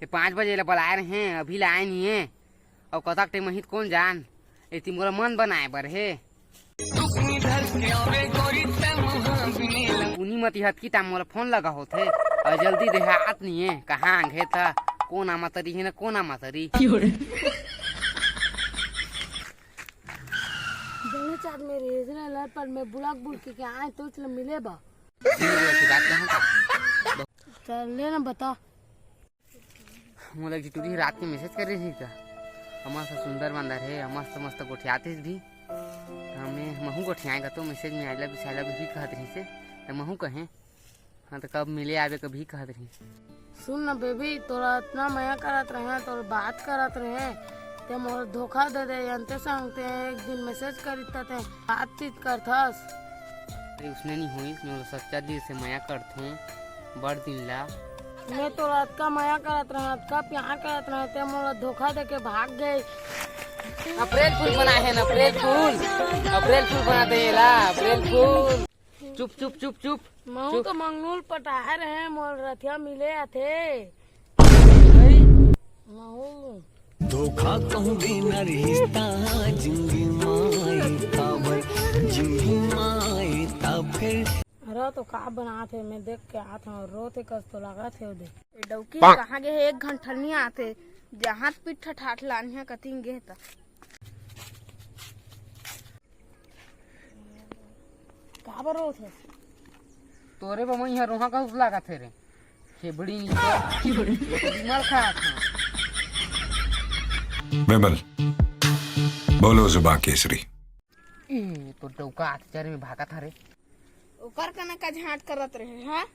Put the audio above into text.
ये 5 बजे ला बुलाए रहे हैं, अभी ला आए नहीं है। और कतक टाइम महित कौन जान ये मोला मन बनाए बर हे उन्हीं मत हतकी टाइम मोला फोन लगा होथे और जल्दी देहात नहीं है कहाँ आंगे था कौन आमा तरी है ना कौन आमा तरी चाँद मेरे इजराइल पर मैं बुलाक बुल के आए तो चलो मिले बा बात कहाँ का चल लेना बता मोला टूरी रात के मैसेज कर रही थी का मस्त सुंदर मंदिर है मस्त मस्त गोठियाते भी हमें महू गोठियाएगा तो मैसेज में आइला बिसाइला भी कहत रही से तो महू कहें हाँ तो कब मिले आवे कभी कहत रही सुन ना बेबी तोरा इतना मया करत रहे तोर बात करत रहे ते मोर धोखा दे दे अंते संगते एक दिन मैसेज करिता ते बातचीत करथस अरे उसने नहीं हुई मैं सच्चा दिल से मया करथूं बड़ दिन ला मैं तोरा इतना मया करत रहे इतना प्यार करत रहे ते मोर धोखा दे के भाग गए अप्रैल फूल बनाए हैं अप्रैल फूल बना दे ला अप्रैल फूल चुप चुप चुप चुप महू तो मंगनूल पटाए रहे मोर रथिया मिले आथे महू धोखा कहूँगी न रिश्ता जिंदगी माए तब फिर अरे तो का बना थे मैं देख के आत हूँ रोते कस तो लगा थे दे डौकी कहाँ गए 1 घंटा नहीं आते जहाँ पीठ ठाठ लानिया कतिंग गे त का बरो थे तोरे बमई है रोहा का उस लगा थे रे खेबड़ी नहीं बीमार खा था विमल बोलो जुबान केसरी तो डौका आचार्य में भागा था रे ओकर कने का झाट करत रहे हां